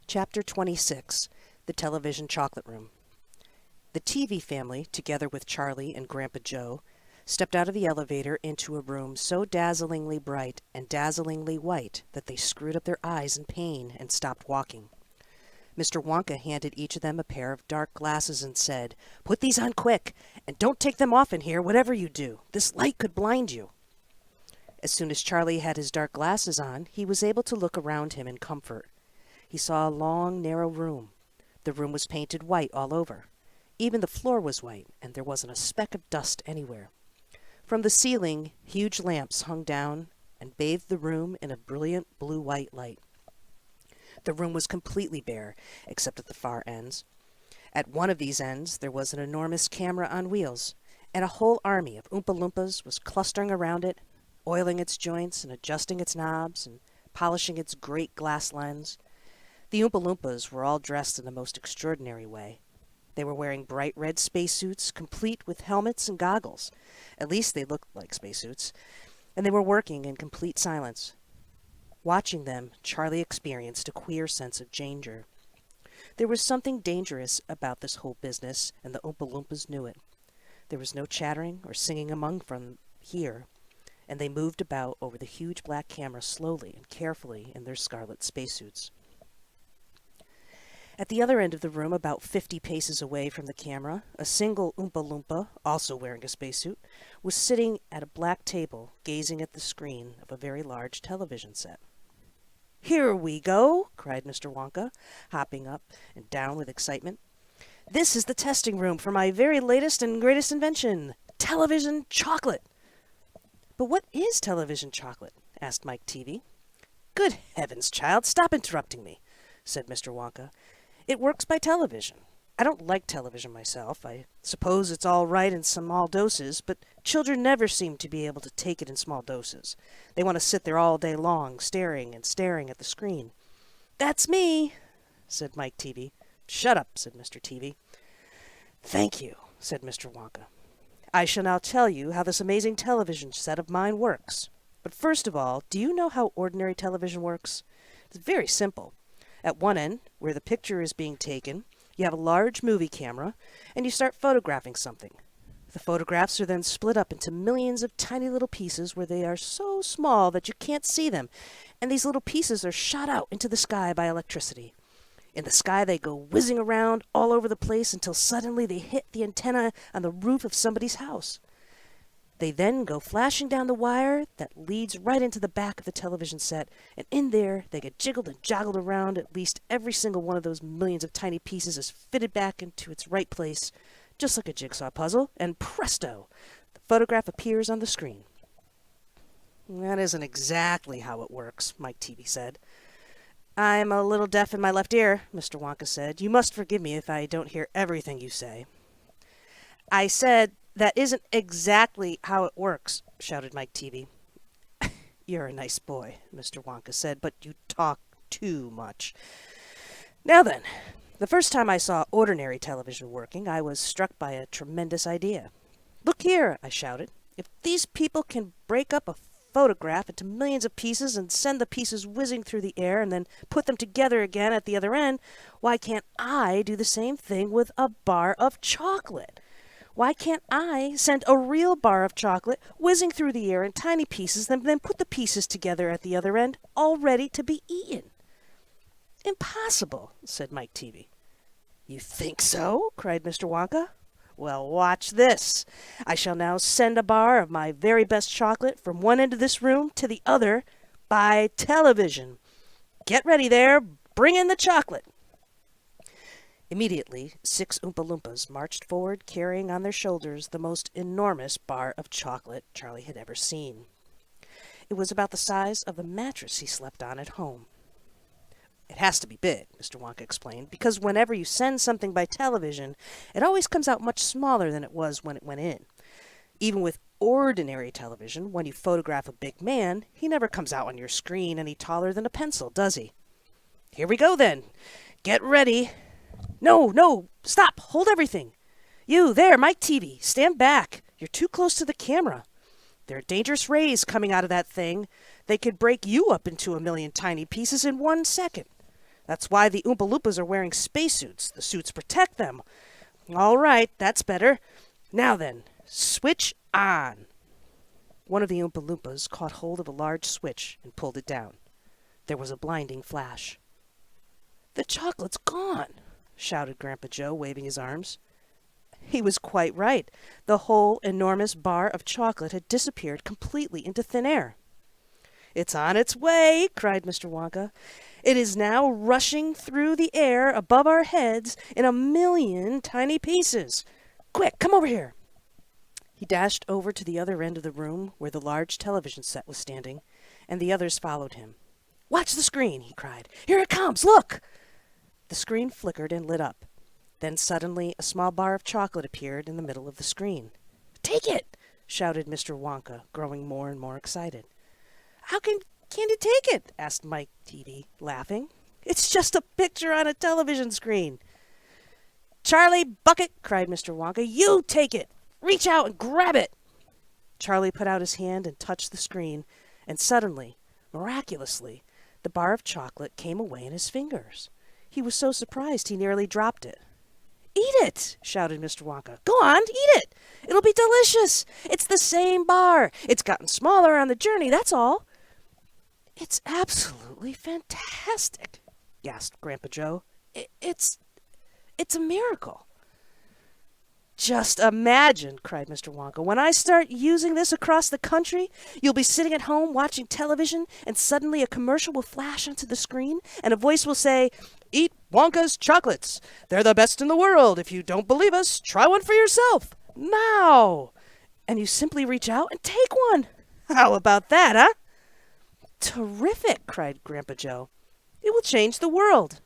Chapter 26, The Television Chocolate Room. The TV family, together with Charlie and Grandpa Joe, stepped out of the elevator into a room so dazzlingly bright and dazzlingly white that they screwed up their eyes in pain and stopped walking. Mr. Wonka handed each of them a pair of dark glasses and said, "Put these on quick, and don't take them off in here, whatever you do. This light could blind you." As soon as Charlie had his dark glasses on, he was able to look around him in comfort. He saw a long, narrow room. The room was painted white all over. Even the floor was white, and there wasn't a speck of dust anywhere. From the ceiling, huge lamps hung down and bathed the room in a brilliant blue-white light. The room was completely bare, except at the far ends. At one of these ends, there was an enormous camera on wheels, and a whole army of Oompa Loompas was clustering around it, oiling its joints and adjusting its knobs and polishing its great glass lens. The Oompa Loompas were all dressed in the most extraordinary way. They were wearing bright red spacesuits, complete with helmets and goggles. At least they looked like spacesuits. And they were working in complete silence. Watching them, Charlie experienced a queer sense of danger. There was something dangerous about this whole business, and the Oompa Loompas knew it. There was no chattering or singing among them here, and they moved about over the huge black camera slowly and carefully in their scarlet spacesuits. At the other end of the room, about 50 paces away from the camera, a single Oompa Loompa, also wearing a spacesuit, was sitting at a black table, gazing at the screen of a very large television set. "Here we go!" cried Mr. Wonka, hopping up and down with excitement. "This is the testing room for my very latest and greatest invention, television chocolate!" "But what is television chocolate?" asked Mike Teavee. "Good heavens, child, stop interrupting me," said Mr. Wonka. "It works by television. I don't like television myself. I suppose it's all right in small doses, but children never seem to be able to take it in small doses. They want to sit there all day long, staring and staring at the screen." "That's me," said Mike Teavee. "Shut up," said Mr. Teavee. "Thank you," said Mr. Wonka. "I shall now tell you how this amazing television set of mine works. But first of all, do you know how ordinary television works? It's very simple. At one end, where the picture is being taken, you have a large movie camera, and you start photographing something. The photographs are then split up into millions of tiny little pieces where they are so small that you can't see them, and these little pieces are shot out into the sky by electricity. In the sky they go whizzing around all over the place until suddenly they hit the antenna on the roof of somebody's house. They then go flashing down the wire that leads right into the back of the television set, and in there they get jiggled and joggled around. At least every single one of those millions of tiny pieces is fitted back into its right place, just like a jigsaw puzzle, and presto, the photograph appears on the screen." "That isn't exactly how it works," Mike Teavee said. "I'm a little deaf in my left ear," Mr. Wonka said. "You must forgive me if I don't hear everything you say." "I said that isn't exactly how it works," shouted Mike Teavee. "You're a nice boy," Mr. Wonka said, "but you talk too much. Now then, the first time I saw ordinary television working, I was struck by a tremendous idea. 'Look here,' I shouted. 'If these people can break up a photograph into millions of pieces and send the pieces whizzing through the air and then put them together again at the other end, why can't I do the same thing with a bar of chocolate? Why can't I send a real bar of chocolate whizzing through the air in tiny pieces and then put the pieces together at the other end, all ready to be eaten?' "Impossible," said Mike Teavee. "You think so?" cried Mr. Wonka. "Well, watch this. I shall now send a bar of my very best chocolate from one end of this room to the other by television. Get ready there. Bring in the chocolate." Immediately, 6 Oompa Loompas marched forward, carrying on their shoulders the most enormous bar of chocolate Charlie had ever seen. It was about the size of the mattress he slept on at home. "It has to be big," Mr. Wonka explained, "because whenever you send something by television, it always comes out much smaller than it was when it went in. Even with ordinary television, when you photograph a big man, he never comes out on your screen any taller than a pencil, does he? Here we go, then. Get ready. No, stop, hold everything. You, there, Mike Teavee, stand back. You're too close to the camera. There are dangerous rays coming out of that thing. They could break you up into a million tiny pieces in 1 second. That's why the Oompa Loompas are wearing spacesuits. The suits protect them. All right, that's better. Now then, switch on. One of the Oompa Loompas caught hold of a large switch and pulled it down. There was a blinding flash. "The chocolate's gone!" shouted Grandpa Joe, waving his arms. He was quite right. The whole enormous bar of chocolate had disappeared completely into thin air. "It's on its way!" cried Mr. Wonka. "It is now rushing through the air above our heads in a million tiny pieces. Quick, come over here!" He dashed over to the other end of the room where the large television set was standing, and the others followed him. "Watch the screen!" he cried. "Here it comes! Look!" The screen flickered and lit up. Then suddenly a small bar of chocolate appeared in the middle of the screen. "Take it!" shouted Mr. Wonka, growing more and more excited. "How can you take it?" asked Mike Teavee, laughing. "It's just a picture on a television screen." "Charlie Bucket!" cried Mr. Wonka. "You take it! Reach out and grab it!" Charlie put out his hand and touched the screen, and suddenly, miraculously, the bar of chocolate came away in his fingers. He was so surprised he nearly dropped it. "Eat it!" shouted Mr. Wonka. "Go on, eat it! It'll be delicious! It's the same bar. It's gotten smaller on the journey, that's all." "It's absolutely fantastic," gasped Grandpa Joe. It's a miracle." "Just imagine," cried Mr. Wonka, "when I start using this across the country, you'll be sitting at home watching television, and suddenly a commercial will flash onto the screen, and a voice will say, 'Eat Wonka's chocolates. They're the best in the world. If you don't believe us, try one for yourself. Now!' And you simply reach out and take one. How about that, huh?" "Terrific!" cried Grandpa Joe. "It will change the world."